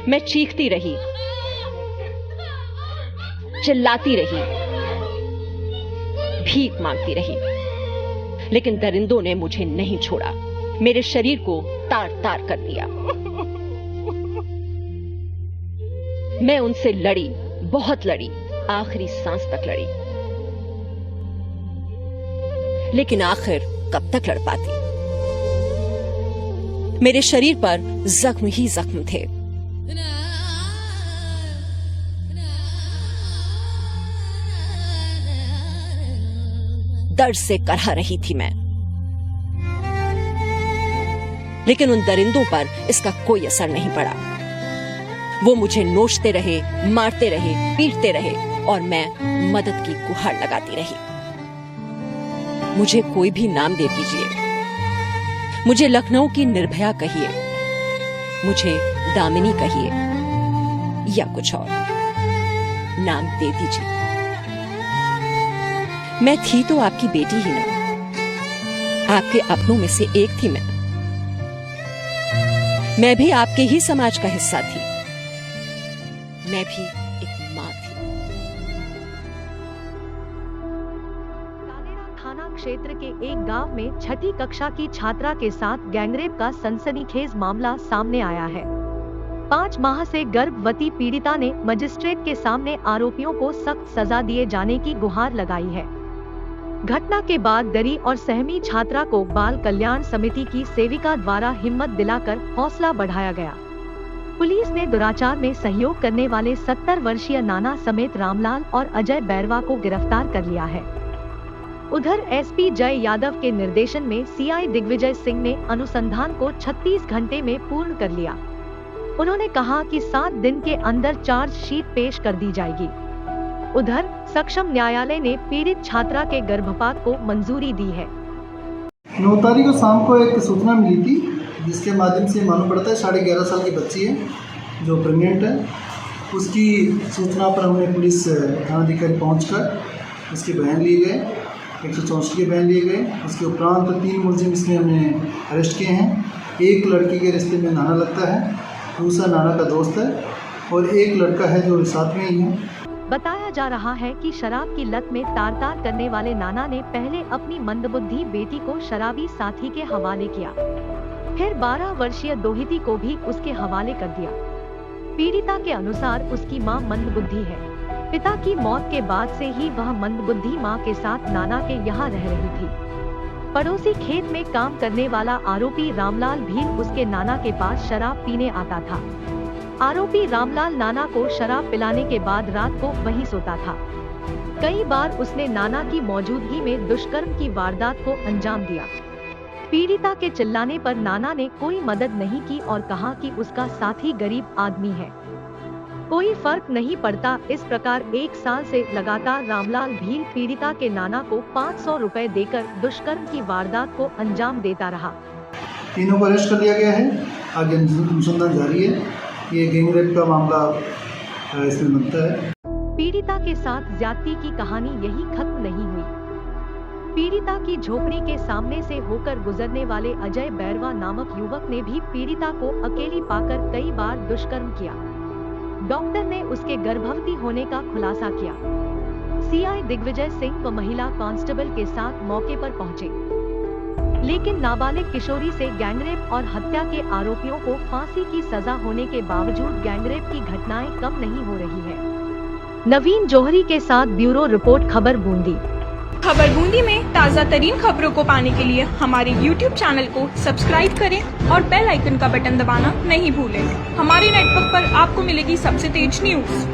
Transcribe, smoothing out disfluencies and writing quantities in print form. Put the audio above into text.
मैं चीखती रही, चिल्लाती रही, भीख मांगती रही, लेकिन दरिंदों ने मुझे नहीं छोड़ा, मेरे शरीर को तार तार कर दिया। मैं उनसे लड़ी, बहुत लड़ी, आखिरी सांस तक लड़ी, लेकिन आखिर कब तक लड़ पाती। मेरे शरीर पर जख्म ही जख्म थे। दर्द से करहा रही थी मैं, लेकिन उन दरिंदों पर इसका कोई असर नहीं पड़ा। वो मुझे नोचते रहे, मारते रहे, पीटते रहे और मैं मदद की गुहार लगाती रही। मुझे कोई भी नाम दे दीजिए, मुझे लखनऊ की निर्भया कहिए, मुझे दामिनी कहिए या कुछ और नाम दे दीजिए। मैं थी तो आपकी बेटी ही ना, आपके अपनों में से एक थी मैं भी आपके ही समाज का हिस्सा थी, मैं भी एक मां थी। थाना क्षेत्र के एक गांव में छठी कक्षा की छात्रा के साथ गैंगरेप का सनसनीखेज मामला सामने आया है। 5 माह से गर्भवती पीड़िता ने मजिस्ट्रेट के सामने आरोपियों को सख्त सजा दिए जाने की गुहार लगाई है। घटना के बाद डरी और सहमी छात्रा को बाल कल्याण समिति की सेविका द्वारा हिम्मत दिलाकर हौसला बढ़ाया गया। पुलिस ने दुराचार में सहयोग करने वाले 70 वर्षीय नाना समेत रामलाल और अजय बैरवा को गिरफ्तार कर लिया है। उधर एसपी जय यादव के निर्देशन में सीआई दिग्विजय सिंह ने अनुसंधान को 36 घंटे में पूर्ण कर लिया। उन्होंने कहा कि 7 दिन के अंदर चार्जशीट पेश कर दी जाएगी। उधर सक्षम न्यायालय ने पीड़ित छात्रा के गर्भपात को मंजूरी दी है। 9 तारीख को शाम को एक सूचना मिली थी, जिसके माध्यम से मालूम पड़ता है 11.5 साल की बच्ची है जो प्रेग्नेंट है। उसकी सूचना पर हमने पुलिस थानाधिकारी पहुंचकर उसके बयान लिए गए, 164 के बयान लिए गए। उसके उपरांत 3 मुलजिम इसमें हमने अरेस्ट किए हैं। एक लड़की के रिश्ते में नाना लगता है, दूसरा नाना का दोस्त है और एक लड़का है जो साथ में ही है। बताया जा रहा है कि शराब की लत में तार-तार करने वाले नाना ने पहले अपनी मंदबुद्धि बेटी को शराबी साथी के हवाले किया, फिर 12 वर्षीय दोहिती को भी उसके हवाले कर दिया। पीड़िता के अनुसार उसकी मां मंदबुद्धि है। पिता की मौत के बाद से ही वह मंदबुद्धि मां के साथ नाना के यहाँ रह रही थी। पड़ोसी खेत में काम करने वाला आरोपी रामलाल भी उसके नाना के पास शराब पीने आता था। आरोपी रामलाल नाना को शराब पिलाने के बाद रात को वहीं सोता था। कई बार उसने नाना की मौजूदगी में दुष्कर्म की वारदात को अंजाम दिया। पीड़िता के चिल्लाने पर नाना ने कोई मदद नहीं की और कहा कि उसका साथी गरीब आदमी है, कोई फर्क नहीं पड़ता। इस प्रकार 1 साल से लगातार रामलाल भील पीड़िता के नाना को 500 रुपए देकर दुष्कर्म की वारदात को अंजाम देता रहा। तीनों को अरेस्ट कर लिया गया है, आगे अनुसंधान जारी है। ये गैंगरेप का मामला इसमें बनता है। पीड़िता के साथ ज्यादती की कहानी यही खत्म नहीं हुई। पीड़िता की झोपड़ी के सामने से होकर गुजरने वाले अजय बैरवा नामक युवक ने भी पीड़िता को अकेली पाकर कई बार दुष्कर्म किया। डॉक्टर ने उसके गर्भवती होने का खुलासा किया। सीआई दिग्विजय सिंह व महिला कांस्टेबल के साथ मौके पर पहुंचे, लेकिन नाबालिग किशोरी से गैंगरेप और हत्या के आरोपियों को फांसी की सजा होने के बावजूद गैंगरेप की घटनाएं कम नहीं हो रही है। नवीन जौहरी के साथ ब्यूरो रिपोर्ट खबर बूंदी। खबर बूंदी में ताज़ा तरीन खबरों को पाने के लिए हमारे YouTube चैनल को सब्सक्राइब करें और बेल आइकन का बटन दबाना नहीं भूलें। हमारे नेटवर्क पर आपको मिलेगी सबसे तेज न्यूज़।